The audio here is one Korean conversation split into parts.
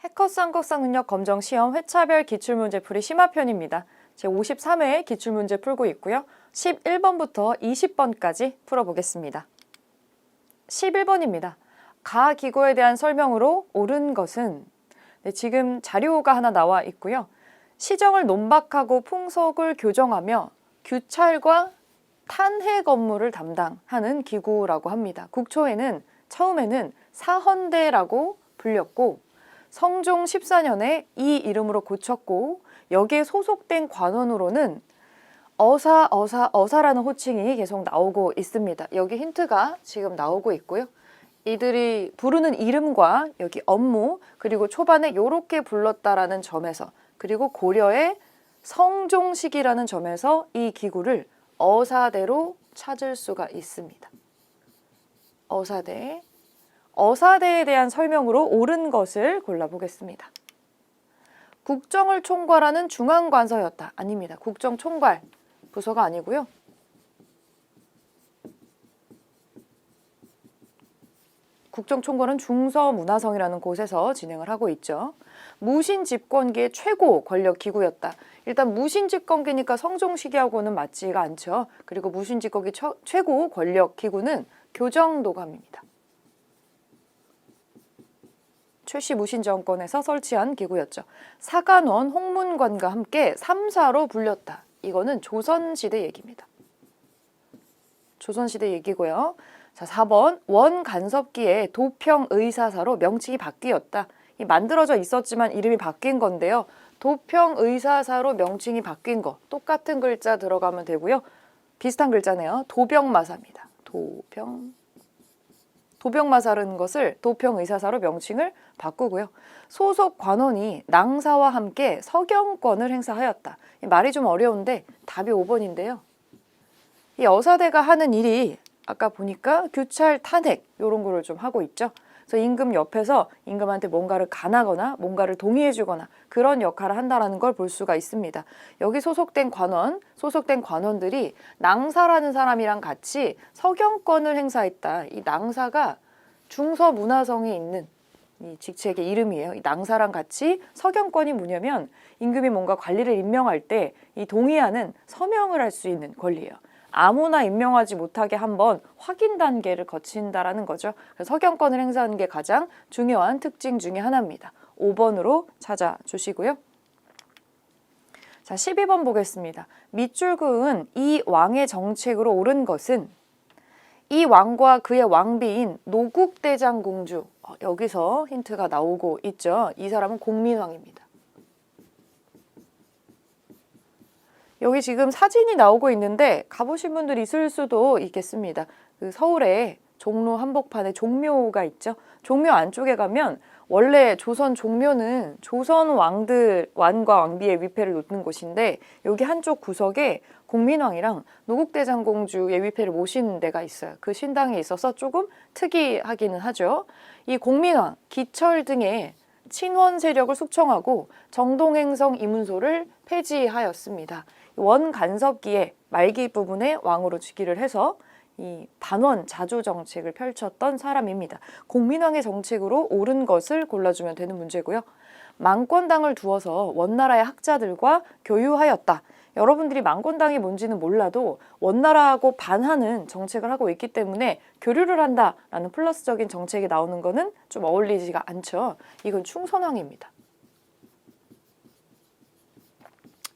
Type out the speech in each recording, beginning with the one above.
해커 쌍극상 능력 검정 시험 회차별 기출문제풀이 심화편입니다. 제53회 기출문제 풀고 있고요. 11번부터 20번까지 풀어보겠습니다. 11번입니다. 가 기구에 대한 설명으로 옳은 것은 지금 자료가 하나 나와 있고요. 시정을 논박하고 풍속을 교정하며 규찰과 탄핵 업무를 담당하는 기구라고 합니다. 국초에는 처음에는 사헌대라고 불렸고 성종 14년에 이 이름으로 고쳤고 여기에 소속된 관원으로는 어사라는 호칭이 계속 나오고 있습니다. 여기 힌트가 지금 나오고 있고요. 이들이 부르는 이름과 여기 업무 그리고 초반에 이렇게 불렀다라는 점에서 그리고 고려의 성종식이라는 점에서 이 기구를 어사대로 찾을 수가 있습니다. 어사대에 대한 설명으로 옳은 것을 골라보겠습니다. 국정을 총괄하는 중앙관서였다. 아닙니다. 국정총괄 부서가 아니고요. 국정총괄은 중서문화성이라는 곳에서 진행을 하고 있죠. 무신집권기의 최고 권력 기구였다. 일단 무신집권기니까 성종시기하고는 맞지가 않죠. 그리고 무신집권기 최고 권력 기구는 교정도감입니다. 최씨 무신정권에서 설치한 기구였죠. 사간원, 홍문관과 함께 3사로 불렸다. 이거는 조선시대 얘기입니다. 조선시대 얘기고요. 자, 4번 원간섭기에 도평의사사로 명칭이 바뀌었다. 이 만들어져 있었지만 이름이 바뀐 건데요. 도평의사사로 명칭이 바뀐 거 똑같은 글자 들어가면 되고요. 비슷한 글자네요. 도병마사입니다. 도병마사라는 것을 도평의사사로 명칭을 바꾸고요. 소속 관원이 낭사와 함께 서경권을 행사하였다. 이 말이 좀 어려운데 답이 5번인데요. 이 어사대가 하는 일이 아까 보니까 규찰, 탄핵 이런 거를 좀 하고 있죠. 그래서 임금 옆에서 임금한테 뭔가를 간하거나 뭔가를 동의해주거나 그런 역할을 한다는 걸 볼 수가 있습니다. 여기 소속된 관원들이 낭사라는 사람이랑 같이 서경권을 행사했다. 이 낭사가 중서문화성에 있는 이 직책의 이름이에요. 이 낭사랑 같이 서경권이 뭐냐면 임금이 뭔가 관리를 임명할 때 이 동의하는 서명을 할 수 있는 권리예요. 아무나 임명하지 못하게 한번 확인 단계를 거친다라는 거죠. 그래서 서경권을 행사하는 게 가장 중요한 특징 중에 하나입니다. 5번으로 찾아주시고요. 자, 12번 보겠습니다. 밑줄 그은 이 왕의 정책으로 옳은 것은 이 왕과 그의 왕비인 노국대장공주 여기서 힌트가 나오고 있죠. 이 사람은 공민왕입니다. 여기 지금 사진이 나오고 있는데 가보신 분들 있을 수도 있겠습니다. 그 서울에 종로 한복판에 종묘가 있죠. 종묘 안쪽에 가면 원래 조선 종묘는 조선 왕과 왕비의 위패를 놓는 곳인데 여기 한쪽 구석에 공민왕이랑 노국대장공주의 위패를 모시는 데가 있어요. 그 신당에 있어서 조금 특이하기는 하죠. 이 공민왕, 기철 등의 친원 세력을 숙청하고 정동행성 이문소를 폐지하였습니다. 원간섭기의 말기 부분에 왕으로 즉위를 해서 이 반원 자주 정책을 펼쳤던 사람입니다. 공민왕의 정책으로 옳은 것을 골라주면 되는 문제고요. 망권당을 두어서 원나라의 학자들과 교유하였다. 여러분들이 망권당이 뭔지는 몰라도 원나라하고 반하는 정책을 하고 있기 때문에 교류를 한다라는 플러스적인 정책이 나오는 거는 좀 어울리지가 않죠. 이건 충선왕입니다.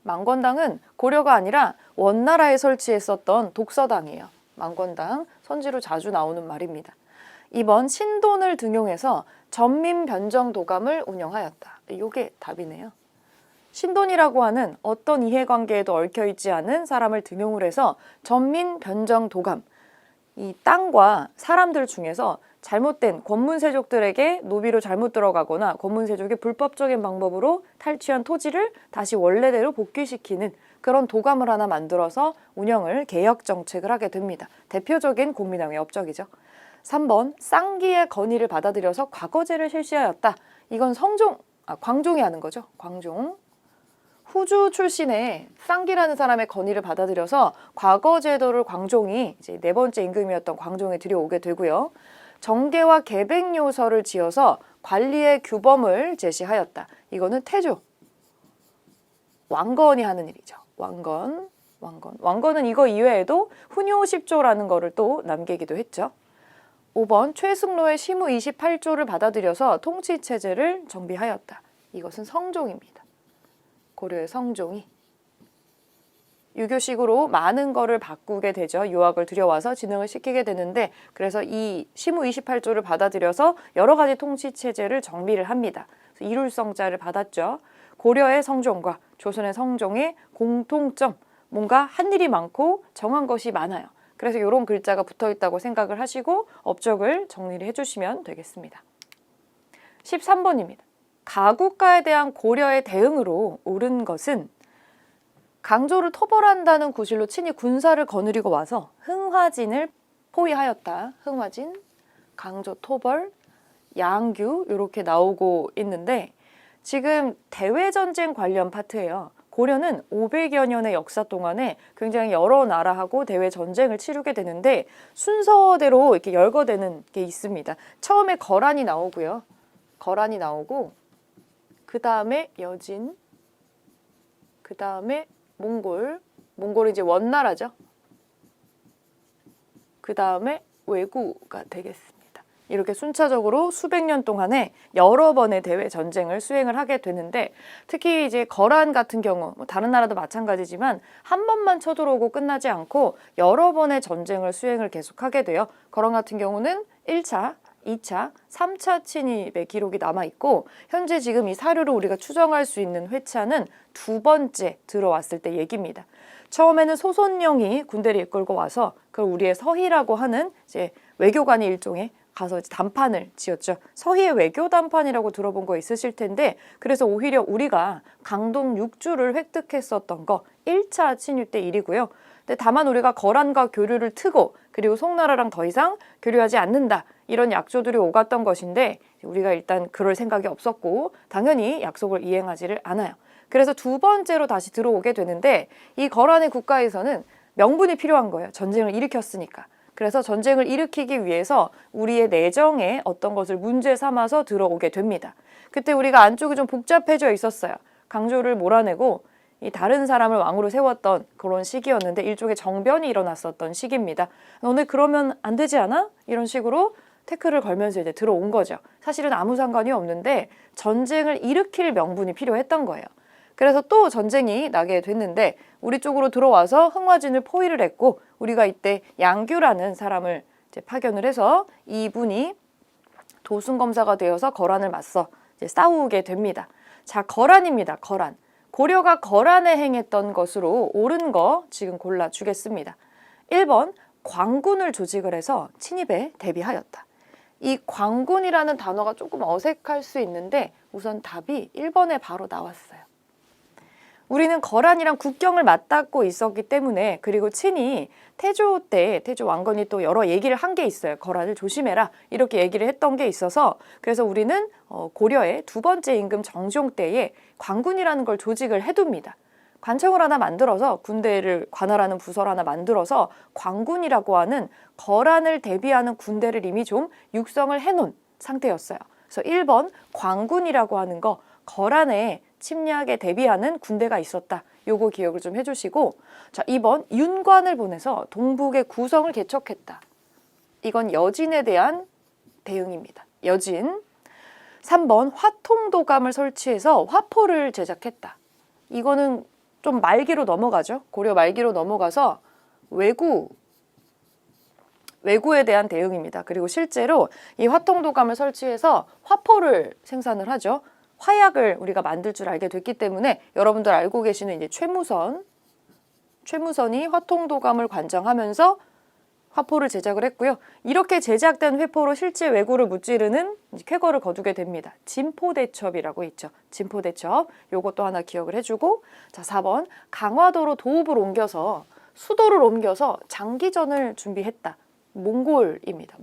망권당은 고려가 아니라 원나라에 설치했었던 독서당이에요. 망권당, 선지로 자주 나오는 말입니다. 2번 신돈을 등용해서 전민변정도감을 운영하였다. 이게 답이네요. 신돈이라고 하는 어떤 이해관계에도 얽혀있지 않은 사람을 등용을 해서 전민변정도감, 이 땅과 사람들 중에서 잘못된 권문세족들에게 노비로 잘못 들어가거나 권문세족이 불법적인 방법으로 탈취한 토지를 다시 원래대로 복귀시키는 그런 도감을 하나 만들어서 운영을 개혁 정책을 하게 됩니다. 대표적인 공민왕의 업적이죠. 3번 쌍기의 건의를 받아들여서 과거제를 실시하였다. 이건 광종이 하는 거죠. 광종. 후주 출신의 쌍기라는 사람의 건의를 받아들여서 과거제도를 광종이 이제 4번째 임금이었던 광종에 들여오게 되고요. 정계와 계백요서를 지어서 관리의 규범을 제시하였다. 이거는 태조, 왕건이 하는 일이죠. 왕건은 이거 이외에도 훈요 10조라는 거를 또 남기기도 했죠. 5번 최승로의 시무 28조를 받아들여서 통치체제를 정비하였다. 이것은 성종입니다. 고려의 성종이 유교식으로 많은 거를 바꾸게 되죠. 유학을 들여와서 진흥을 시키게 되는데 그래서 이 시무 28조를 받아들여서 여러 가지 통치체제를 정비를 합니다. 일울성자를 받았죠. 고려의 성종과 조선의 성종의 공통점, 뭔가 한 일이 많고 정한 것이 많아요. 그래서 이런 글자가 붙어 있다고 생각을 하시고 업적을 정리를 해주시면 되겠습니다. 13번입니다. 가국가에 대한 고려의 대응으로 옳은 것은 강조를 토벌한다는 구실로 친히 군사를 거느리고 와서 흥화진을 포위하였다. 흥화진, 강조 토벌, 양규 이렇게 나오고 있는데 지금 대외전쟁 관련 파트예요. 고려는 500여 년의 역사 동안에 굉장히 여러 나라하고 대외 전쟁을 치르게 되는데 순서대로 이렇게 열거되는 게 있습니다. 처음에 거란이 나오고요. 거란이 나오고 그 다음에 여진, 그 다음에 몽골이 이제 원나라죠. 그 다음에 왜구가 되겠습니다. 이렇게 순차적으로 수백 년 동안에 여러 번의 대외 전쟁을 수행을 하게 되는데 특히 이제 거란 같은 경우 다른 나라도 마찬가지지만 한 번만 쳐들어오고 끝나지 않고 여러 번의 전쟁을 수행을 계속하게 돼요. 거란 같은 경우는 1차, 2차, 3차 침입의 기록이 남아있고 현재 지금 이 사료로 우리가 추정할 수 있는 회차는 2번째 들어왔을 때 얘기입니다. 처음에는 소손령이 군대를 이끌고 와서 그걸 우리의 서희라고 하는 이제 외교관이 일종의 가서 단판을 지었죠. 서희의 외교 단판이라고 들어본 거 있으실 텐데 그래서 오히려 우리가 강동 6주를 획득했었던 거 1차 침입 때 일이고요. 근데 다만 우리가 거란과 교류를 트고 그리고 송나라랑 더 이상 교류하지 않는다. 이런 약조들이 오갔던 것인데 우리가 일단 그럴 생각이 없었고 당연히 약속을 이행하지를 않아요. 그래서 2번째로 다시 들어오게 되는데 이 거란의 국가에서는 명분이 필요한 거예요. 전쟁을 일으켰으니까. 그래서 전쟁을 일으키기 위해서 우리의 내정에 어떤 것을 문제 삼아서 들어오게 됩니다. 그때 우리가 안쪽이 좀 복잡해져 있었어요. 강조를 몰아내고 이 다른 사람을 왕으로 세웠던 그런 시기였는데 일종의 정변이 일어났었던 시기입니다. 너네 그러면 안 되지 않아? 이런 식으로 태클을 걸면서 이제 들어온 거죠. 사실은 아무 상관이 없는데 전쟁을 일으킬 명분이 필요했던 거예요. 그래서 또 전쟁이 나게 됐는데 우리 쪽으로 들어와서 흥화진을 포위를 했고 우리가 이때 양규라는 사람을 이제 파견을 해서 이분이 도순검사가 되어서 거란을 맞서 이제 싸우게 됩니다. 자, 거란입니다. 거란. 고려가 거란에 행했던 것으로 옳은 거 지금 골라주겠습니다. 1번 광군을 조직을 해서 침입에 대비하였다. 이 광군이라는 단어가 조금 어색할 수 있는데 우선 답이 1번에 바로 나왔어요. 우리는 거란이랑 국경을 맞닿고 있었기 때문에 그리고 친히 태조 때 태조 왕건이 또 여러 얘기를 한 게 있어요. 거란을 조심해라 이렇게 얘기를 했던 게 있어서 그래서 우리는 고려의 2번째 임금 정종 때에 광군이라는 걸 조직을 해둡니다. 관청을 하나 만들어서 군대를 관할하는 부서를 하나 만들어서 광군이라고 하는 거란을 대비하는 군대를 이미 좀 육성을 해놓은 상태였어요. 그래서 1번 광군이라고 하는 거 거란의 침략에 대비하는 군대가 있었다. 요거 기억을 좀 해주시고 자 2번 윤관을 보내서 동북의 구성을 개척했다. 이건 여진에 대한 대응입니다. 여진. 3번 화통도감을 설치해서 화포를 제작했다. 이거는 좀 말기로 넘어가죠. 고려 말기로 넘어가서 왜구에 대한 대응입니다. 그리고 실제로 이 화통도감을 설치해서 화포를 생산을 하죠. 화약을 우리가 만들 줄 알게 됐기 때문에 여러분들 알고 계시는 이제 최무선이 화통도감을 관장하면서 화포를 제작을 했고요. 이렇게 제작된 회포로 실제 왜구를 무찌르는 쾌거를 거두게 됩니다. 진포대첩이라고 있죠. 진포대첩. 요것도 하나 기억을 해주고 자 4번 강화도로 도읍을 옮겨서 수도를 옮겨서 장기전을 준비했다. 몽골입니다.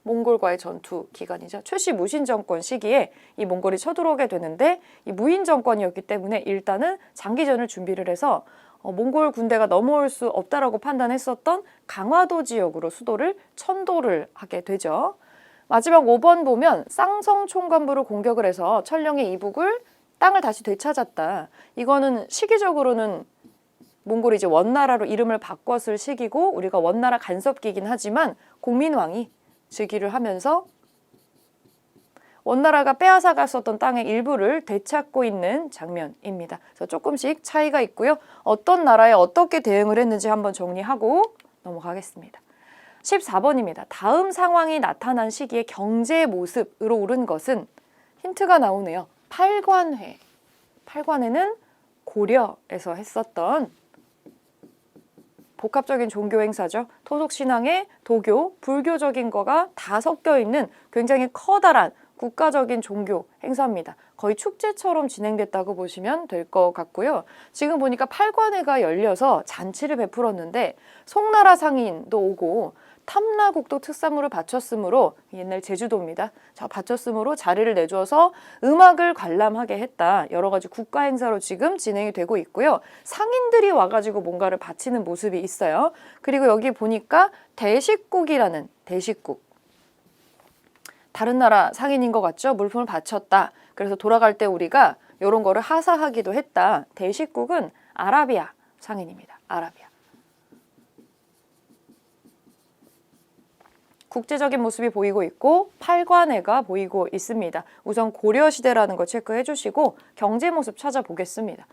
몽골과의 전투 기간이죠. 최씨 무신 정권 시기에 이 몽골이 쳐들어오게 되는데 이 무인 정권이었기 때문에 일단은 장기전을 준비를 해서 몽골 군대가 넘어올 수 없다라고 판단했었던 강화도 지역으로 수도를 천도를 하게 되죠. 마지막 5번 보면 쌍성 총관부로 공격을 해서 천령의 이북을 땅을 다시 되찾았다. 이거는 시기적으로는 몽골이 이제 원나라로 이름을 바꿨을 시기고 우리가 원나라 간섭기이긴 하지만 공민왕이 즉위를 하면서 원나라가 빼앗아갔었던 땅의 일부를 되찾고 있는 장면입니다. 그래서 조금씩 차이가 있고요. 어떤 나라에 어떻게 대응을 했는지 한번 정리하고 넘어가겠습니다. 14번입니다. 다음 상황이 나타난 시기의 경제 모습으로 옳은 것은 힌트가 나오네요. 팔관회. 팔관회는 고려에서 했었던 복합적인 종교 행사죠. 토속신앙에 도교, 불교적인 거가 다 섞여 있는 굉장히 커다란 국가적인 종교 행사입니다. 거의 축제처럼 진행됐다고 보시면 될 것 같고요. 지금 보니까 팔관회가 열려서 잔치를 베풀었는데 송나라 상인도 오고 탐라국도 특산물을 바쳤으므로 옛날 제주도입니다. 자, 바쳤으므로 자리를 내줘서 음악을 관람하게 했다. 여러 가지 국가 행사로 지금 진행이 되고 있고요. 상인들이 와가지고 뭔가를 바치는 모습이 있어요. 그리고 여기 보니까 대식국이라는 대식국. 다른 나라 상인인 것 같죠? 물품을 바쳤다. 그래서 돌아갈 때 우리가 이런 거를 하사하기도 했다. 대식국은 아라비아 상인입니다. 아라비아. 국제적인 모습이 보이고 있고 팔관회가 보이고 있습니다. 우선 고려시대라는 거 체크해 주시고 경제 모습 찾아보겠습니다.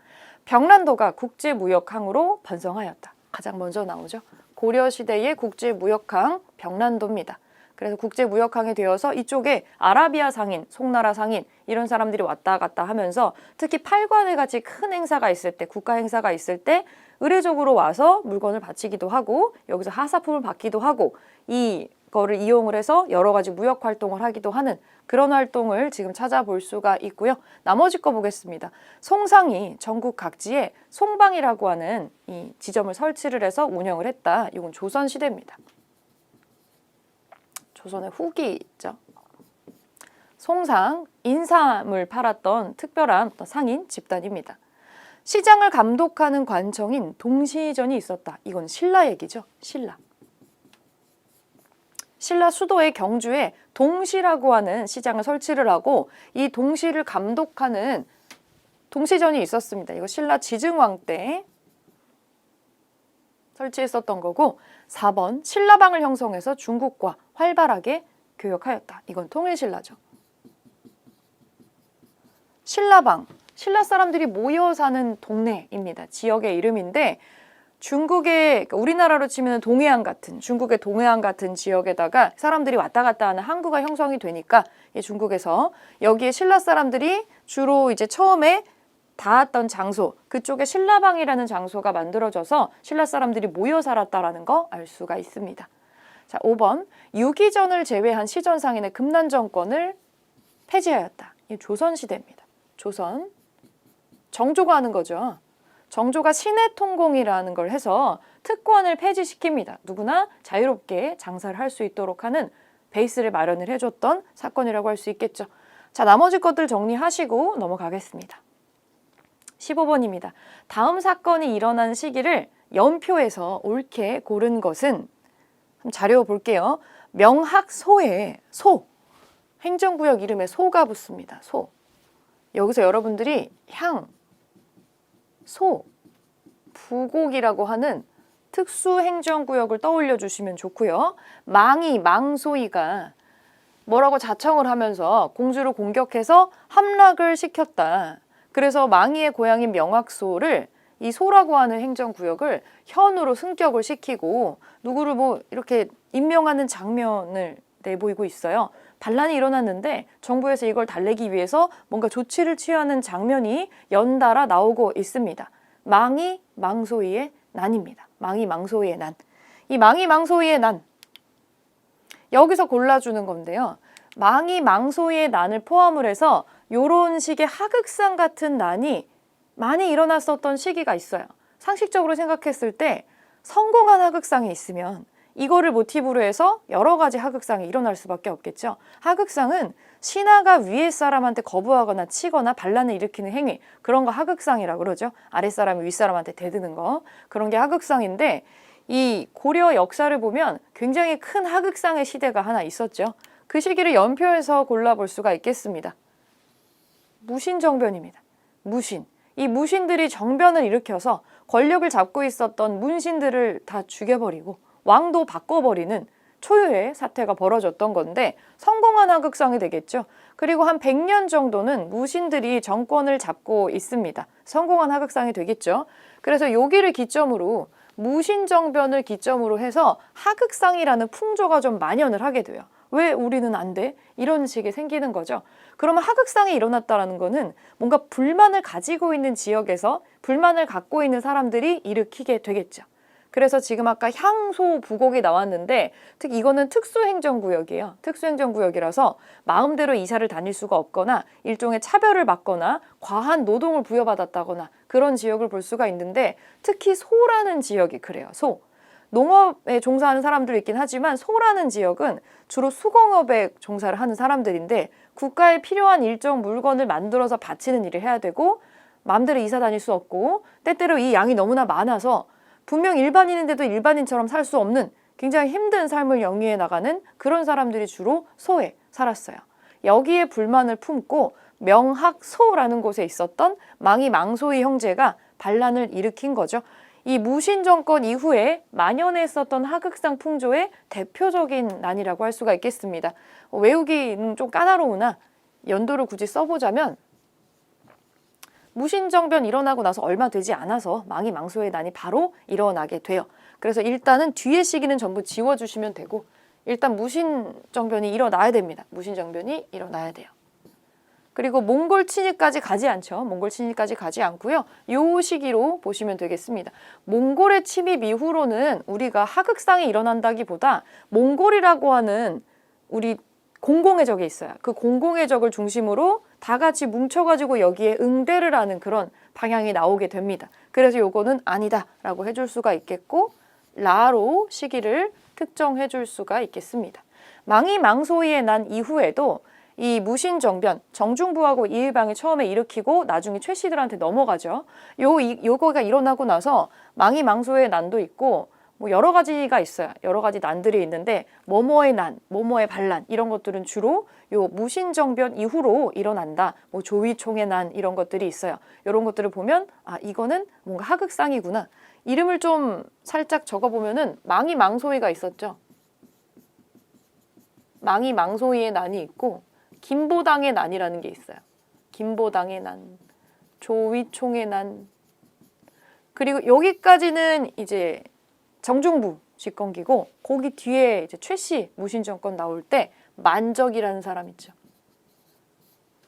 병란도가 국제무역항으로 번성하였다. 가장 먼저 나오죠. 고려시대의 국제무역항 병란도입니다. 그래서 국제무역항이 되어서 이쪽에 아라비아 상인, 송나라 상인 이런 사람들이 왔다 갔다 하면서 특히 팔관회 같이 큰 행사가 있을 때, 국가 행사가 있을 때 의례적으로 와서 물건을 바치기도 하고 여기서 하사품을 받기도 하고 이거를 이용을 해서 여러 가지 무역 활동을 하기도 하는 그런 활동을 지금 찾아볼 수가 있고요. 나머지 거 보겠습니다. 송상이 전국 각지에 송방이라고 하는 이 지점을 설치를 해서 운영을 했다. 이건 조선시대입니다. 조선의 후기 있죠. 송상, 인삼을 팔았던 특별한 어떤 상인 집단입니다. 시장을 감독하는 관청인 동시전이 있었다. 이건 신라 얘기죠. 신라. 신라 수도의 경주에 동시라고 하는 시장을 설치를 하고 이 동시를 감독하는 동시전이 있었습니다. 이거 신라 지증왕 때 설치했었던 거고 4번 신라방을 형성해서 중국과 활발하게 교역하였다. 이건 통일신라죠. 신라방, 신라 사람들이 모여 사는 동네입니다. 지역의 이름인데 중국의 우리나라로 치면 동해안 같은 중국의 동해안 같은 지역에다가 사람들이 왔다 갔다 하는 항구가 형성이 되니까 중국에서 여기에 신라 사람들이 주로 이제 처음에 닿았던 장소, 그쪽에 신라방이라는 장소가 만들어져서 신라 사람들이 모여 살았다라는 거 알 수가 있습니다. 자, 5번 유기전을 제외한 시전상인의 금난 정권을 폐지하였다. 이 조선시대입니다. 조선. 정조가 하는 거죠. 정조가 신해통공이라는 걸 해서 특권을 폐지시킵니다. 누구나 자유롭게 장사를 할 수 있도록 하는 베이스를 마련을 해줬던 사건이라고 할 수 있겠죠. 자, 나머지 것들 정리하시고 넘어가겠습니다. 15번입니다. 다음 사건이 일어난 시기를 연표에서 옳게 고른 것은 자료 볼게요. 명학소에 소, 행정구역 이름에 소가 붙습니다. 소. 여기서 여러분들이 향, 소, 부곡이라고 하는 특수행정구역을 떠올려 주시면 좋고요. 망이, 망소이가 뭐라고 자청을 하면서 공주를 공격해서 함락을 시켰다. 그래서 망이의 고향인 명학소를 이 소라고 하는 행정구역을 현으로 승격을 시키고 누구를 뭐 이렇게 임명하는 장면을 내보이고 있어요. 반란이 일어났는데 정부에서 이걸 달래기 위해서 뭔가 조치를 취하는 장면이 연달아 나오고 있습니다. 망이 망소이의 난입니다. 망이 망소이의 난. 이 망이 망소이의 난. 여기서 골라주는 건데요. 망이 망소이의 난을 포함을 해서 요런 식의 하극상 같은 난이 많이 일어났었던 시기가 있어요. 상식적으로 생각했을 때 성공한 하극상이 있으면 이거를 모티브로 해서 여러 가지 하극상이 일어날 수밖에 없겠죠. 하극상은 신하가 위에 사람한테 거부하거나 치거나 반란을 일으키는 행위, 그런 거 하극상이라고 그러죠. 아랫사람이 윗사람한테 대드는 거, 그런 게 하극상인데 이 고려 역사를 보면 굉장히 큰 하극상의 시대가 하나 있었죠. 그 시기를 연표해서 골라볼 수가 있겠습니다. 무신정변입니다. 무신. 이 무신들이 정변을 일으켜서 권력을 잡고 있었던 문신들을 다 죽여버리고 왕도 바꿔버리는 초유의 사태가 벌어졌던 건데 성공한 하극상이 되겠죠. 그리고 한 100년 정도는 무신들이 정권을 잡고 있습니다. 성공한 하극상이 되겠죠. 그래서 여기를 기점으로 무신정변을 기점으로 해서 하극상이라는 풍조가 좀 만연을 하게 돼요. 왜 우리는 안 돼? 이런 식이 생기는 거죠. 그러면 하극상이 일어났다는 거는 뭔가 불만을 가지고 있는 지역에서 불만을 갖고 있는 사람들이 일으키게 되겠죠. 그래서 지금 아까 향소 부곡이 나왔는데 특히 이거는 특수행정구역이에요. 특수행정구역이라서 마음대로 이사를 다닐 수가 없거나 일종의 차별을 받거나 과한 노동을 부여받았다거나 그런 지역을 볼 수가 있는데 특히 소라는 지역이 그래요. 소. 농업에 종사하는 사람도 있긴 하지만 소라는 지역은 주로 수공업에 종사를 하는 사람들인데 국가에 필요한 일정 물건을 만들어서 바치는 일을 해야 되고 마음대로 이사 다닐 수 없고 때때로 이 양이 너무나 많아서 분명 일반인인데도 일반인처럼 살 수 없는 굉장히 힘든 삶을 영위해 나가는 그런 사람들이 주로 소에 살았어요. 여기에 불만을 품고 명학소라는 곳에 있었던 망이망소의 형제가 반란을 일으킨 거죠. 이 무신 정권 이후에 만연했었던 하극상 풍조의 대표적인 난이라고 할 수가 있겠습니다. 외우기는 좀 까다로우나 연도를 굳이 써보자면 무신정변 일어나고 나서 얼마 되지 않아서 망이망소의 난이 바로 일어나게 돼요. 그래서 일단은 뒤의 시기는 전부 지워주시면 되고 일단 무신정변이 일어나야 됩니다. 무신정변이 일어나야 돼요. 그리고 몽골 침입까지 가지 않죠. 몽골 침입까지 가지 않고요. 요 시기로 보시면 되겠습니다. 몽골의 침입 이후로는 우리가 하극상이 일어난다기보다 몽골이라고 하는 우리 공공의 적이 있어요. 그 공공의 적을 중심으로 다 같이 뭉쳐가지고 여기에 응대를 하는 그런 방향이 나오게 됩니다. 그래서 요거는 아니다라고 해줄 수가 있겠고 라로 시기를 특정해 줄 수가 있겠습니다. 망이망소이의 난 이후에도 이 무신정변, 정중부하고 이의방이 처음에 일으키고 나중에 최씨들한테 넘어가죠. 요거가 일어나고 나서 망이망소의 난도 있고 뭐 여러 가지가 있어요. 여러 가지 난들이 있는데 뭐뭐의 난, 뭐뭐의 반란 이런 것들은 주로 요 무신정변 이후로 일어난다. 뭐 조위총의 난 이런 것들이 있어요. 이런 것들을 보면 아 이거는 뭔가 하극상이구나. 이름을 좀 살짝 적어보면은 망이망소이가 있었죠. 망이망소이의 난이 있고 김보당의 난이라는 게 있어요. 김보당의 난, 조위총의 난 그리고 여기까지는 이제 정중부 집권기고 거기 뒤에 이제 최씨 무신정권 나올 때 만적이라는 사람 있죠.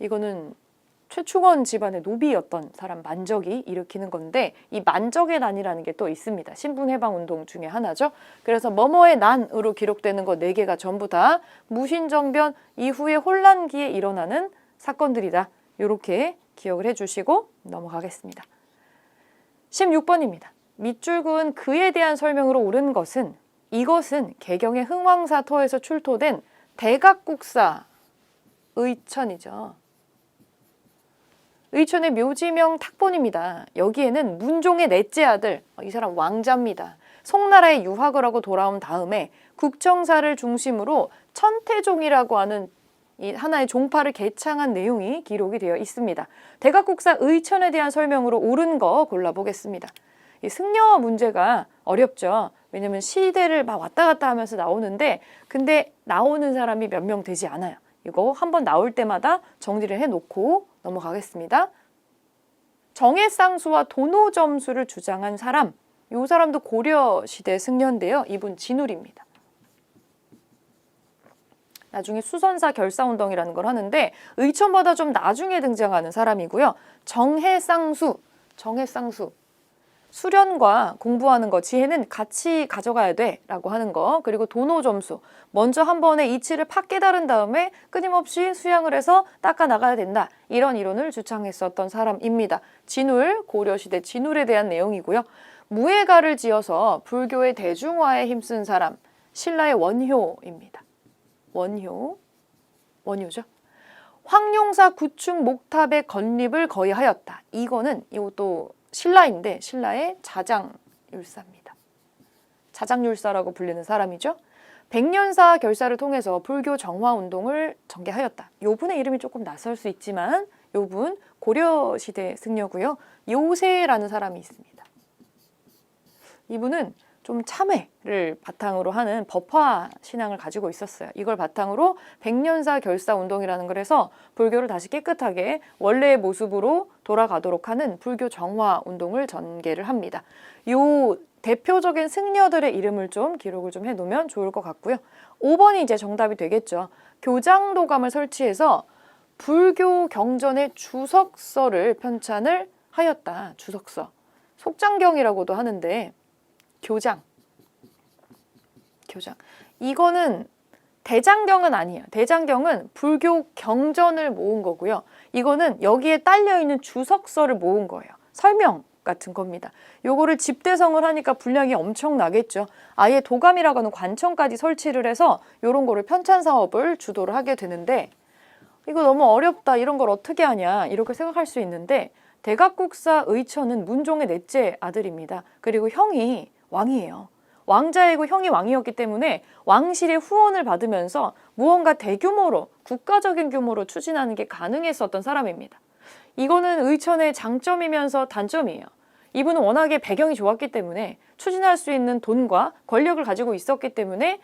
이거는 최충원 집안의 노비였던 사람 만적이 일으키는 건데 이 만적의 난이라는 게 또 있습니다. 신분해방운동 중에 하나죠. 그래서 뭐뭐의 난으로 기록되는 거 4개가 전부 다 무신정변 이후의 혼란기에 일어나는 사건들이다. 이렇게 기억을 해주시고 넘어가겠습니다. 16번입니다. 밑줄 그은 그에 대한 설명으로 옳은 것은 이것은 개경의 흥왕사터에서 출토된 대각국사 의천이죠. 의천의 묘지명 탁본입니다. 여기에는 문종의 넷째 아들, 이 사람 왕자입니다. 송나라에 유학을 하고 돌아온 다음에 국정사를 중심으로 천태종이라고 하는 이 하나의 종파를 개창한 내용이 기록이 되어 있습니다. 대각국사 의천에 대한 설명으로 옳은 거 골라보겠습니다. 이 승려 문제가 어렵죠. 왜냐면 시대를 막 왔다 갔다 하면서 나오는데 근데 나오는 사람이 몇 명 되지 않아요. 이거 한번 나올 때마다 정리를 해놓고 넘어가겠습니다. 정해쌍수와 도노점수를 주장한 사람, 이 사람도 고려시대 승려인데요. 이분 진울입니다. 나중에 수선사 결사운동이라는 걸 하는데 의천보다 좀 나중에 등장하는 사람이고요. 정해쌍수, 수련과 공부하는 거, 지혜는 같이 가져가야 돼 라고 하는 거, 그리고 도노점수, 먼저 한 번에 이치를 팍 깨달은 다음에 끊임없이 수양을 해서 닦아 나가야 된다. 이런 이론을 주창했었던 사람입니다. 진울, 고려시대 진울에 대한 내용이고요. 무예가를 지어서 불교의 대중화에 힘쓴 사람, 신라의 원효입니다. 원효죠. 황룡사 구축 목탑의 건립을 거의 하였다. 이것도 신라인데 신라의 자장율사입니다. 자장율사라고 불리는 사람이죠. 백년사 결사를 통해서 불교 정화 운동을 전개하였다. 요 분의 이름이 조금 낯설 수 있지만 요 분 고려시대 승려고요. 요세라는 사람이 있습니다. 이분은 좀 참회를 바탕으로 하는 법화 신앙을 가지고 있었어요. 이걸 바탕으로 백년사 결사 운동이라는 걸 해서 불교를 다시 깨끗하게 원래의 모습으로 돌아가도록 하는 불교 정화 운동을 전개를 합니다. 요 대표적인 승려들의 이름을 좀 기록을 좀 해놓으면 좋을 것 같고요. 5번이 이제 정답이 되겠죠. 교장도감을 설치해서 불교 경전의 주석서를 편찬을 하였다. 주석서. 속장경이라고도 하는데 교장. 이거는 대장경은 아니에요. 대장경은 불교 경전을 모은 거고요. 이거는 여기에 딸려있는 주석서를 모은 거예요. 설명 같은 겁니다. 요거를 집대성을 하니까 분량이 엄청나겠죠. 아예 도감이라고 하는 관청까지 설치를 해서 요런 거를 편찬 사업을 주도를 하게 되는데 이거 너무 어렵다. 이런 걸 어떻게 하냐. 이렇게 생각할 수 있는데 대각국사 의천은 문종의 넷째 아들입니다. 그리고 형이 왕이에요. 왕자이고 형이 왕이었기 때문에 왕실의 후원을 받으면서 무언가 대규모로 국가적인 규모로 추진하는 게 가능했었던 사람입니다. 이거는 의천의 장점이면서 단점이에요. 이분은 워낙에 배경이 좋았기 때문에 추진할 수 있는 돈과 권력을 가지고 있었기 때문에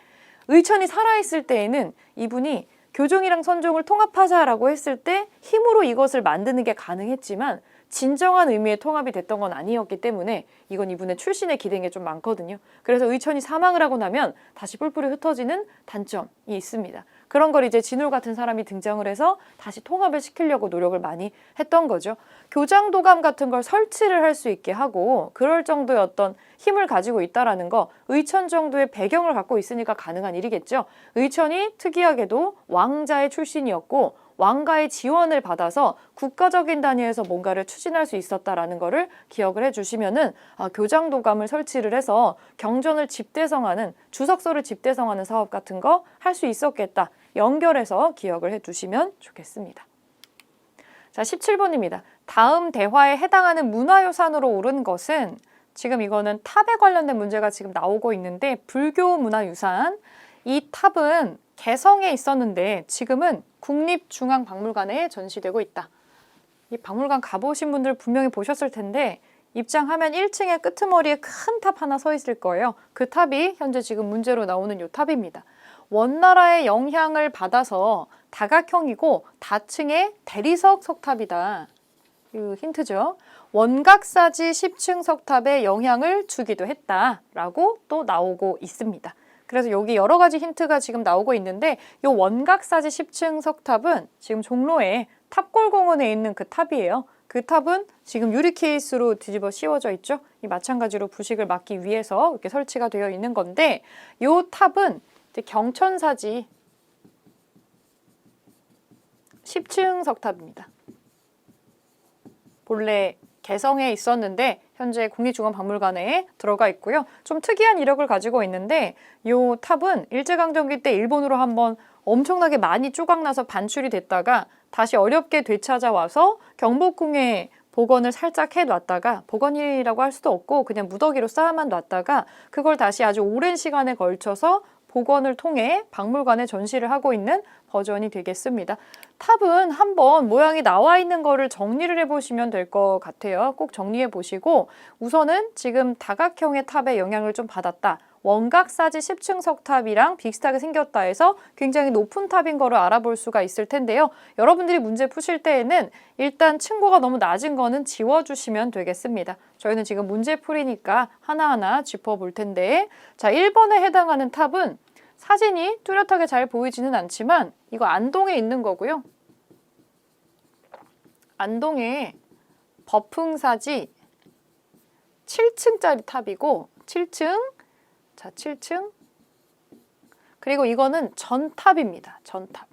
의천이 살아있을 때에는 이분이 교종이랑 선종을 통합하자라고 했을 때 힘으로 이것을 만드는 게 가능했지만 진정한 의미의 통합이 됐던 건 아니었기 때문에 이건 이분의 출신에 기댄 게 좀 많거든요. 그래서 의천이 사망을 하고 나면 다시 뿔뿔이 흩어지는 단점이 있습니다. 그런 걸 이제 진울 같은 사람이 등장을 해서 다시 통합을 시키려고 노력을 많이 했던 거죠. 교장도감 같은 걸 설치를 할 수 있게 하고 그럴 정도의 어떤 힘을 가지고 있다라는 거 의천 정도의 배경을 갖고 있으니까 가능한 일이겠죠. 의천이 특이하게도 왕자의 출신이었고 왕가의 지원을 받아서 국가적인 단위에서 뭔가를 추진할 수 있었다라는 거를 기억을 해주시면은 교장도감을 설치를 해서 경전을 집대성하는 주석서를 집대성하는 사업 같은 거 할 수 있었겠다. 연결해서 기억을 해두시면 좋겠습니다. 자, 17번입니다. 다음 대화에 해당하는 문화유산으로 오른 것은 지금 이거는 탑에 관련된 문제가 지금 나오고 있는데 불교 문화유산 이 탑은 개성에 있었는데 지금은 국립중앙박물관에 전시되고 있다. 이 박물관 가보신 분들 분명히 보셨을 텐데 입장하면 1층에 끄트머리에 큰 탑 하나 서 있을 거예요. 그 탑이 현재 지금 문제로 나오는 이 탑입니다. 원나라의 영향을 받아서 다각형이고 다층의 대리석 석탑이다. 이 힌트죠. 원각사지 10층 석탑에 영향을 주기도 했다라고 또 나오고 있습니다. 그래서 여기 여러 가지 힌트가 지금 나오고 있는데 이 원각사지 10층 석탑은 지금 종로에 탑골공원에 있는 그 탑이에요. 그 탑은 지금 유리 케이스로 뒤집어 씌워져 있죠. 이 마찬가지로 부식을 막기 위해서 이렇게 설치가 되어 있는 건데 이 탑은 이제 경천사지 10층 석탑입니다. 본래 개성에 있었는데 현재 국립중앙박물관에 들어가 있고요. 좀 특이한 이력을 가지고 있는데 이 탑은 일제강점기 때 일본으로 한번 엄청나게 많이 쪼각나서 반출이 됐다가 다시 어렵게 되찾아와서 경복궁에 복원을 살짝 해놨다가 복원이라고 할 수도 없고 그냥 무더기로 쌓아만 놨다가 그걸 다시 아주 오랜 시간에 걸쳐서 복원을 통해 박물관에 전시를 하고 있는 버전이 되겠습니다. 탑은 한번 모양이 나와 있는 거를 정리를 해보시면 될 것 같아요. 꼭 정리해 보시고 우선은 지금 다각형의 탑에 영향을 좀 받았다. 원각사지 10층 석탑이랑 비슷하게 생겼다 해서 굉장히 높은 탑인 거를 알아볼 수가 있을 텐데요. 여러분들이 문제 푸실 때에는 일단 층고가 너무 낮은 거는 지워주시면 되겠습니다. 저희는 지금 문제풀이니까 하나하나 짚어볼 텐데 자, 1번에 해당하는 탑은 사진이 뚜렷하게 잘 보이지는 않지만 이거 안동에 있는 거고요. 안동에 법흥사지 7층짜리 탑이고 7층 자, 7층 그리고 이거는 전탑입니다. 전탑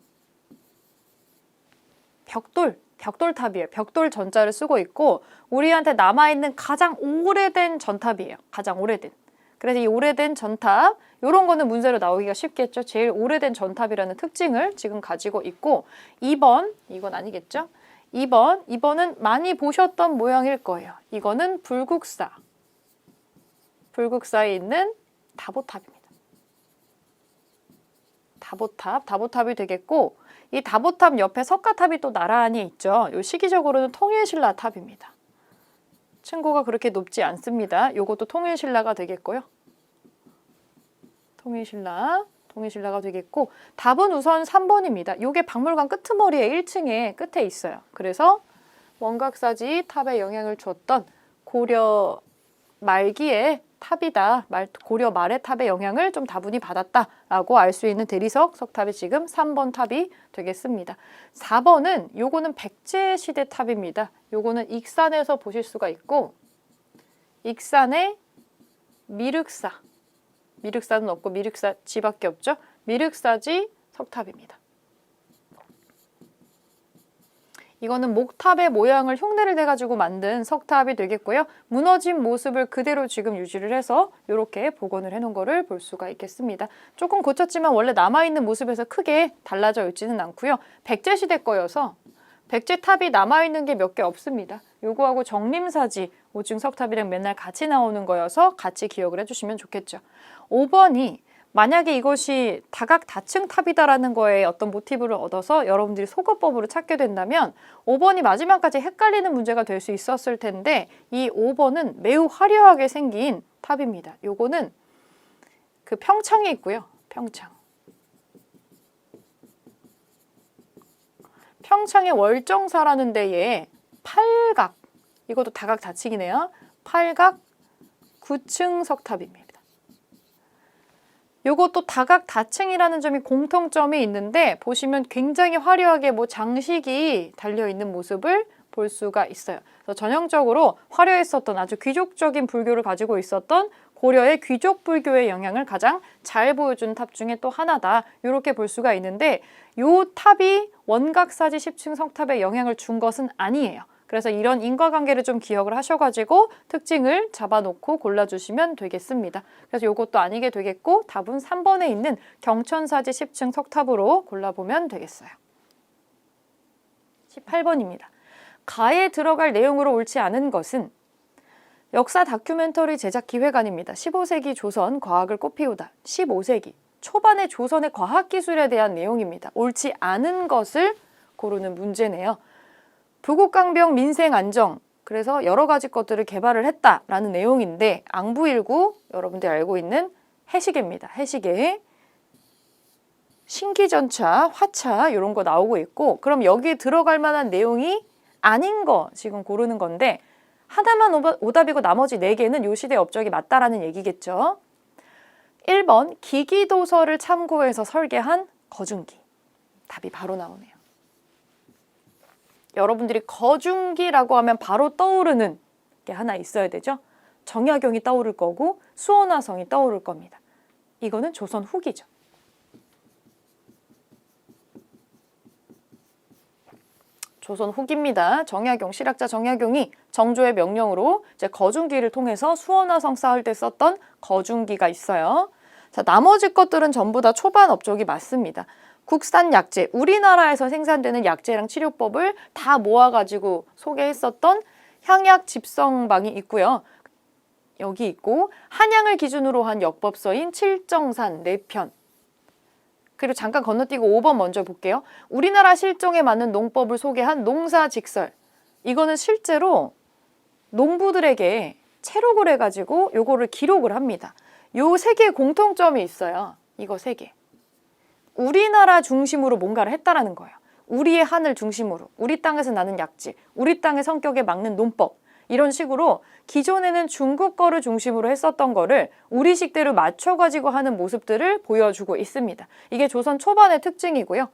벽돌탑이에요. 벽돌 전자를 쓰고 있고 우리한테 남아있는 가장 오래된 전탑이에요. 가장 오래된. 그래서 이 오래된 전탑 이런 거는 문제로 나오기가 쉽겠죠. 제일 오래된 전탑이라는 특징을 지금 가지고 있고 2번, 이건 아니겠죠? 2번은 많이 보셨던 모양일 거예요. 이거는 불국사에 있는 다보탑입니다. 다보탑이 되겠고 이 다보탑 옆에 석가탑이 또 나란히 있죠. 요 시기적으로는 통일신라 탑입니다. 층고가 그렇게 높지 않습니다. 요것도 통일신라가 되겠고요. 통일신라가 되겠고 답은 우선 3번입니다. 요게 박물관 끄트머리에 1층에 끝에 있어요. 그래서 원각사지 탑에 영향을 주었던 고려 말기의 탑이다. 고려 말의 탑의 영향을 좀 다분히 받았다라고 알 수 있는 대리석 석탑이 지금 3번 탑이 되겠습니다. 4번은 요거는 백제 시대 탑입니다. 요거는 익산에서 보실 수가 있고 익산의 미륵사는 없고 미륵사지밖에 없죠. 미륵사지 석탑입니다. 이거는 목탑의 모양을 흉내를 내가지고 만든 석탑이 되겠고요. 무너진 모습을 그대로 지금 유지를 해서 이렇게 복원을 해놓은 거를 볼 수가 있겠습니다. 조금 고쳤지만 원래 남아있는 모습에서 크게 달라져 있지는 않고요. 백제시대 거여서 백제탑이 남아있는 게 몇 개 없습니다. 요거하고 정림사지 5층 석탑이랑 맨날 같이 나오는 거여서 같이 기억을 해주시면 좋겠죠. 5번이 만약에 이것이 다각다층 탑이다라는 거에 어떤 모티브를 얻어서 여러분들이 소거법으로 찾게 된다면 5번이 마지막까지 헷갈리는 문제가 될 수 있었을 텐데 이 5번은 매우 화려하게 생긴 탑입니다. 요거는 그 평창에 있고요. 평창의 월정사라는 데에 팔각, 이것도 다각다층이네요. 팔각 9층 석탑입니다. 요것도 다각다층이라는 점이 공통점이 있는데 보시면 굉장히 화려하게 장식이 달려있는 모습을 볼 수가 있어요. 그래서 전형적으로 화려했었던 아주 귀족적인 불교를 가지고 있었던 고려의 귀족 불교의 영향을 가장 잘 보여준 탑 중에 또 하나다. 이렇게 볼 수가 있는데 요 탑이 원각사지 10층 석탑에 영향을 준 것은 아니에요. 그래서 이런 인과관계를 좀 기억을 하셔가지고 특징을 잡아놓고 골라주시면 되겠습니다. 그래서 이것도 아니게 되겠고 답은 3번에 있는 경천사지 10층 석탑으로 골라보면 되겠어요. 18번입니다. 가에 들어갈 내용으로 옳지 않은 것은 역사 다큐멘터리 제작 기획안입니다. 15세기 조선 과학을 꽃피우다. 15세기 초반의 조선의 과학기술에 대한 내용입니다. 옳지 않은 것을 고르는 문제네요. 부국강병 민생안정, 그래서 여러 가지 것들을 개발을 했다라는 내용인데 앙부일구, 여러분들이 알고 있는 해시계입니다. 해시계, 신기전차, 화차 이런 거 나오고 있고 그럼 여기에 들어갈 만한 내용이 아닌 거 지금 고르는 건데 하나만 오답이고 나머지 4개는 요 시대 업적이 맞다라는 얘기겠죠. 1번 기기도서를 참고해서 설계한 거중기. 답이 바로 나오네요. 여러분들이 거중기라고 하면 바로 떠오르는 게 하나 있어야 되죠. 정약용이 떠오를 거고 수원화성이 떠오를 겁니다. 이거는 조선 후기죠. 조선 후기입니다. 정약용, 실학자 정약용이 정조의 명령으로 이제 거중기를 통해서 수원화성 쌓을 때 썼던 거중기가 있어요. 자, 나머지 것들은 전부 다 초반 업적이 맞습니다. 국산 약재, 우리나라에서 생산되는 약재랑 치료법을 다 모아가지고 소개했었던 향약 집성방이 있고요. 여기 있고 한양을 기준으로 한 역법서인 칠정산 4편. 그리고 잠깐 건너뛰고 5번 먼저 볼게요. 우리나라 실종에 맞는 농법을 소개한 농사직설. 이거는 실제로 농부들에게 체록을 해가지고 요거를 기록을 합니다. 요 3개의 공통점이 있어요. 이거 3개. 우리나라 중심으로 뭔가를 했다라는 거예요. 우리의 하늘 중심으로, 우리 땅에서 나는 약재, 우리 땅의 성격에 막는 논법 이런 식으로 기존에는 중국 거를 중심으로 했었던 거를 우리식대로 맞춰가지고 하는 모습들을 보여주고 있습니다. 이게 조선 초반의 특징이고요.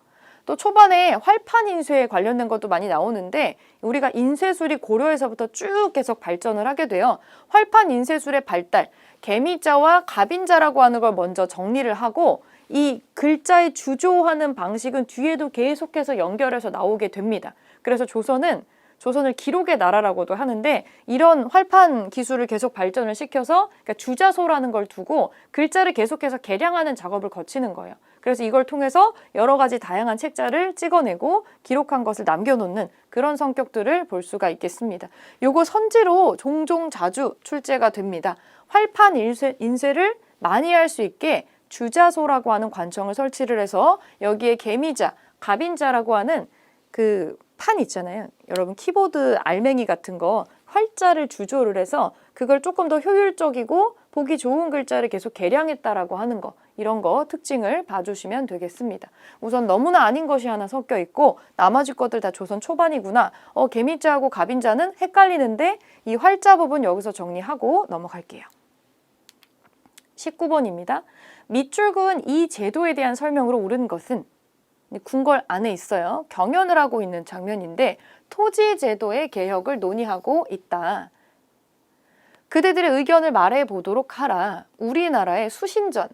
또 초반에 활판 인쇄에 관련된 것도 많이 나오는데 우리가 인쇄술이 고려에서부터 쭉 계속 발전을 하게 돼요. 활판 인쇄술의 발달, 개미자와 갑인자라고 하는 걸 먼저 정리를 하고 이 글자의 주조하는 방식은 뒤에도 계속해서 연결해서 나오게 됩니다. 그래서 조선을 기록의 나라라고도 하는데 이런 활판 기술을 계속 발전을 시켜서 그러니까 주자소라는 걸 두고 글자를 계속해서 개량하는 작업을 거치는 거예요. 그래서 이걸 통해서 여러 가지 다양한 책자를 찍어내고 기록한 것을 남겨놓는 그런 성격들을 볼 수가 있겠습니다. 요거 선지로 종종 자주 출제가 됩니다. 활판 인쇄를 많이 할 수 있게 주자소라고 하는 관청을 설치를 해서 여기에 개미자, 갑인자라고 하는 그 판 있잖아요. 여러분 키보드 알맹이 같은 거 활자를 주조를 해서 그걸 조금 더 효율적이고 보기 좋은 글자를 계속 개량했다라고 하는 거, 이런 거 특징을 봐주시면 되겠습니다. 우선 너무나 아닌 것이 하나 섞여 있고 나머지 것들 다 조선 초반이구나. 개미자하고 갑인자는 헷갈리는데 이 활자 부분 여기서 정리하고 넘어갈게요. 19번입니다. 밑줄 그은 이 제도에 대한 설명으로 옳은 것은, 궁궐 안에 있어요. 경연을 하고 있는 장면인데 토지 제도의 개혁을 논의하고 있다. 그대들의 의견을 말해 보도록 하라. 우리나라의 수신전,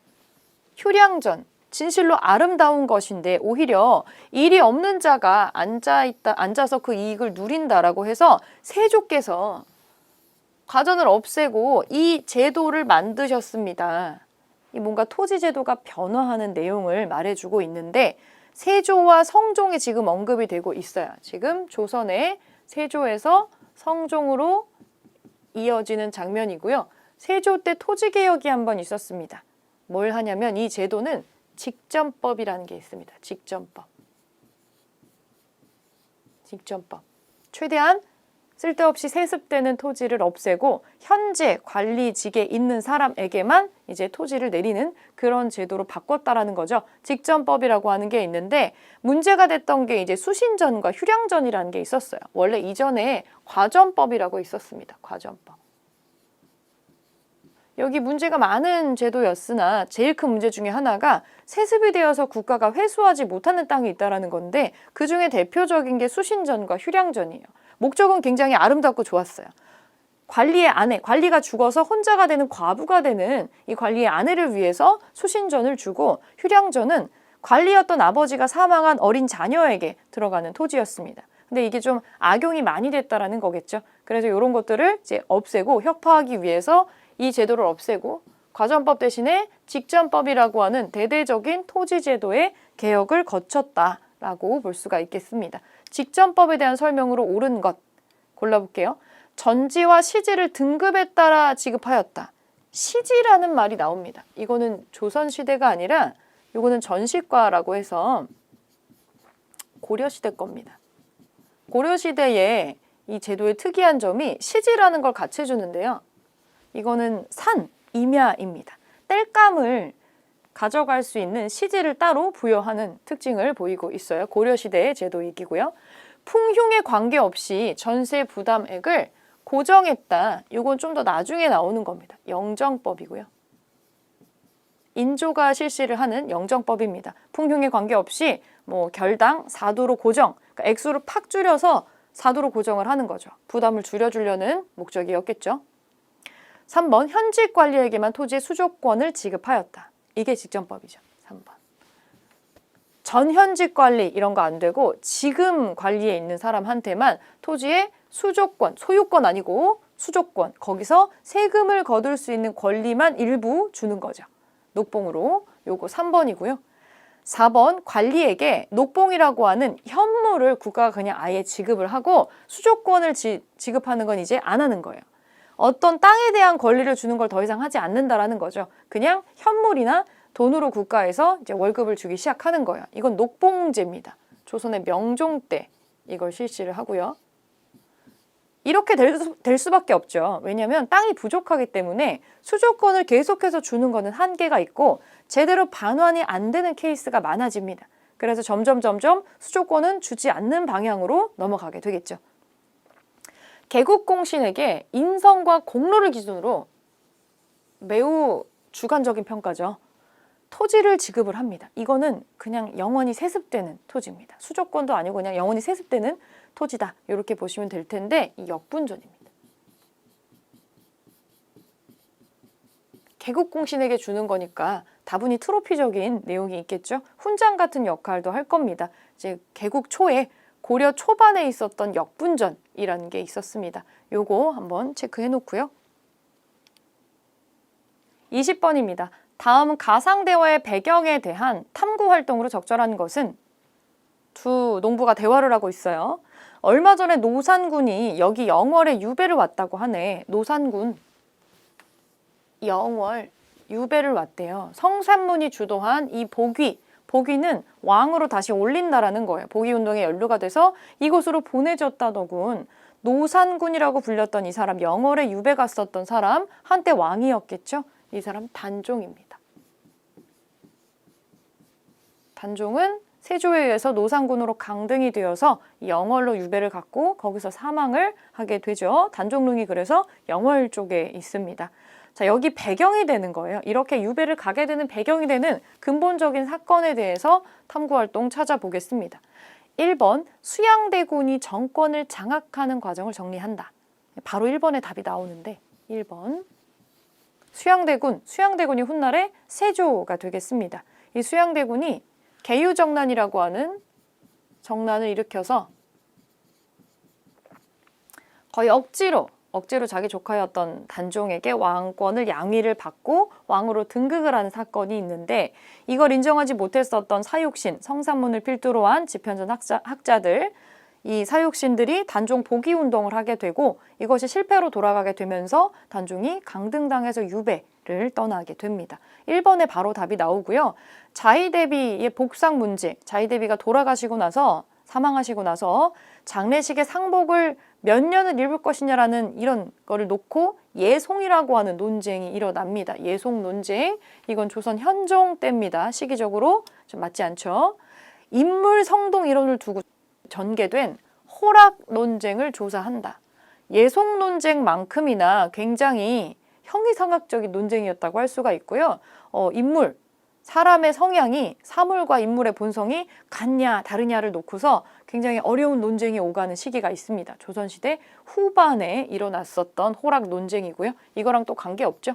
휴량전, 진실로 아름다운 것인데 오히려 일이 없는 자가 앉아서 그 이익을 누린다라고 해서 세조께서 과전을 없애고 이 제도를 만드셨습니다. 이 뭔가 토지 제도가 변화하는 내용을 말해주고 있는데 세조와 성종이 지금 언급이 되고 있어요. 지금 조선의 세조에서 성종으로 이어지는 장면이고요. 세조 때 토지개혁이 한번 있었습니다. 뭘 하냐면 이 제도는 직전법이라는 게 있습니다. 직전법. 최대한 쓸데없이 세습되는 토지를 없애고 현재 관리직에 있는 사람에게만 이제 토지를 내리는 그런 제도로 바꿨다라는 거죠. 직전법이라고 하는 게 있는데 문제가 됐던 게 이제 수신전과 휴량전이라는 게 있었어요. 원래 이전에 과전법이라고 있었습니다. 과전법. 여기 문제가 많은 제도였으나 제일 큰 문제 중에 하나가 세습이 되어서 국가가 회수하지 못하는 땅이 있다는 건데 그중에 대표적인 게 수신전과 휴량전이에요. 목적은 굉장히 아름답고 좋았어요. 관리의 아내, 관리가 죽어서 혼자가 되는 과부가 되는 이 관리의 아내를 위해서 수신전을 주고 휴량전은 관리였던 아버지가 사망한 어린 자녀에게 들어가는 토지였습니다. 근데 이게 좀 악용이 많이 됐다라는 거겠죠. 그래서 이런 것들을 이제 없애고 혁파하기 위해서 이 제도를 없애고 과전법 대신에 직전법이라고 하는 대대적인 토지제도의 개혁을 거쳤다라고 볼 수가 있겠습니다. 직전법에 대한 설명으로 옳은 것 골라볼게요. 전지와 시지를 등급에 따라 지급하였다. 시지라는 말이 나옵니다. 이거는 조선시대가 아니라 이거는 전시과라고 해서 고려시대 겁니다. 고려시대에 이 제도의 특이한 점이 시지라는 걸 같이 해주는데요. 이거는 산, 임야입니다. 땔감을 가져갈 수 있는 시지를 따로 부여하는 특징을 보이고 있어요. 고려시대의 제도이기고요. 풍흉에 관계없이 전세 부담액을 고정했다. 이건 좀 더 나중에 나오는 겁니다. 영정법이고요. 인조가 실시를 하는 영정법입니다. 풍흉에 관계없이 결당 4도로 고정, 그러니까 액수를 팍 줄여서 4도로 고정을 하는 거죠. 부담을 줄여주려는 목적이었겠죠. 3번 현직 관리에게만 토지의 수조권을 지급하였다. 이게 직전법이죠. 3번. 전현직 관리 이런 거 안 되고 지금 관리에 있는 사람한테만 토지의 수조권, 소유권 아니고 수조권, 거기서 세금을 거둘 수 있는 권리만 일부 주는 거죠. 녹봉으로. 요거 3번이고요. 4번 관리에게 녹봉이라고 하는 현물을 국가가 그냥 아예 지급을 하고 수조권을 지급하는 건 이제 안 하는 거예요. 어떤 땅에 대한 권리를 주는 걸 더 이상 하지 않는다라는 거죠. 그냥 현물이나 돈으로 국가에서 이제 월급을 주기 시작하는 거예요. 이건 녹봉제입니다. 조선의 명종 때 이걸 실시를 하고요. 이렇게 될 수밖에 없죠. 왜냐하면 땅이 부족하기 때문에 수조권을 계속해서 주는 거는 한계가 있고 제대로 반환이 안 되는 케이스가 많아집니다. 그래서 점점 수조권은 주지 않는 방향으로 넘어가게 되겠죠. 개국공신에게 인성과 공로를 기준으로 매우 주관적인 평가죠. 토지를 지급을 합니다. 이거는 그냥 영원히 세습되는 토지입니다. 수조권도 아니고 그냥 영원히 세습되는 토지다. 이렇게 보시면 될 텐데 이 역분전입니다. 개국공신에게 주는 거니까 다분히 트로피적인 내용이 있겠죠. 훈장 같은 역할도 할 겁니다. 이제 개국 초에 고려 초반에 있었던 역분전이라는 게 있었습니다. 요거 한번 체크해 놓고요. 20번입니다. 다음 가상대화의 배경에 대한 탐구 활동으로 적절한 것은 두 농부가 대화를 하고 있어요. 얼마 전에 노산군이 여기 영월에 유배를 왔다고 하네. 노산군, 영월, 유배를 왔대요. 성산문이 주도한 이 복위는 왕으로 다시 올린다라는 거예요. 복위운동에 연루가 돼서 이곳으로 보내졌다더군. 노산군이라고 불렸던 이 사람, 영월에 유배 갔었던 사람, 한때 왕이었겠죠. 이 사람 단종입니다. 단종은 세조에 의해서 노산군으로 강등이 되어서 영월로 유배를 갔고 거기서 사망을 하게 되죠. 단종릉이 그래서 영월 쪽에 있습니다. 자, 여기 배경이 되는 거예요. 이렇게 유배를 가게 되는 배경이 되는 근본적인 사건에 대해서 탐구활동 찾아보겠습니다. 1번, 수양대군이 정권을 장악하는 과정을 정리한다. 바로 1번의 답이 나오는데 1번, 수양대군이 훗날에 세조가 되겠습니다. 이 수양대군이 계유정난이라고 하는 정난을 일으켜서 거의 억지로 자기 조카였던 단종에게 왕권을 양위를 받고 왕으로 등극을 하는 사건이 있는데 이걸 인정하지 못했었던 사육신, 성산문을 필두로 한 집현전 학자들, 이 사육신들이 단종 복위운동을 하게 되고 이것이 실패로 돌아가게 되면서 단종이 강등당해서 유배를 떠나게 됩니다. 1번에 바로 답이 나오고요. 자의대비의 복상 문제, 자의대비가 사망하시고 나서 장례식의 상복을 몇 년을 입을 것이냐라는 이런 거를 놓고 예송이라고 하는 논쟁이 일어납니다. 예송 논쟁, 이건 조선 현종 때입니다. 시기적으로 좀 맞지 않죠. 인물 성동 이론을 두고 전개된 호락 논쟁을 조사한다. 예송 논쟁만큼이나 굉장히 형이상학적인 논쟁이었다고 할 수가 있고요. 사람의 성향이, 사물과 인물의 본성이 같냐 다르냐를 놓고서 굉장히 어려운 논쟁이 오가는 시기가 있습니다. 조선시대 후반에 일어났었던 호락 논쟁이고요. 이거랑 또 관계없죠.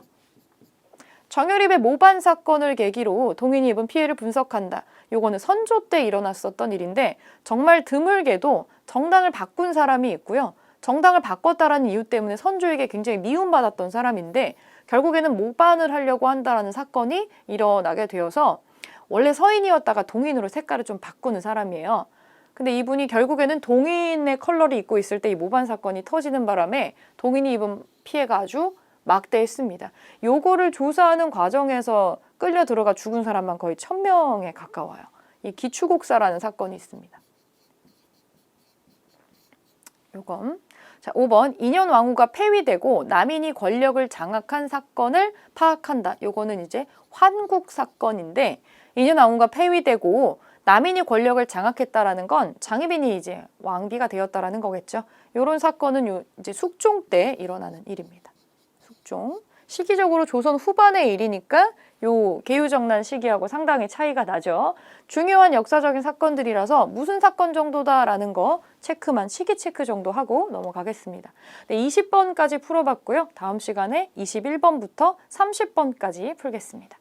정유립의 모반 사건을 계기로 동인이 입은 피해를 분석한다. 요거는 선조 때 일어났었던 일인데 정말 드물게도 정당을 바꾼 사람이 있고요. 정당을 바꿨다라는 이유 때문에 선조에게 굉장히 미움받았던 사람인데 결국에는 모반을 하려고 한다라는 사건이 일어나게 되어서 원래 서인이었다가 동인으로 색깔을 좀 바꾸는 사람이에요. 근데 이분이 결국에는 동인의 컬러를 입고 있을 때 이 모반 사건이 터지는 바람에 동인이 입은 피해가 아주 막대했습니다. 요거를 조사하는 과정에서 끌려 들어가 죽은 사람만 거의 1000명에 가까워요. 이 기추곡사라는 사건이 있습니다. 요건. 자, 5번, 인현왕후가 폐위되고 남인이 권력을 장악한 사건을 파악한다. 요거는 이제 환국 사건인데 인현왕후가 폐위되고 남인이 권력을 장악했다라는 건 장희빈이 이제 왕비가 되었다라는 거겠죠. 요런 사건은 이제 숙종 때 일어나는 일입니다. 숙종. 시기적으로 조선 후반의 일이니까 요 계유정난 시기하고 상당히 차이가 나죠. 중요한 역사적인 사건들이라서 무슨 사건 정도다라는 거 체크만 시기 체크 정도 하고 넘어가겠습니다. 네, 20번까지 풀어봤고요. 다음 시간에 21번부터 30번까지 풀겠습니다.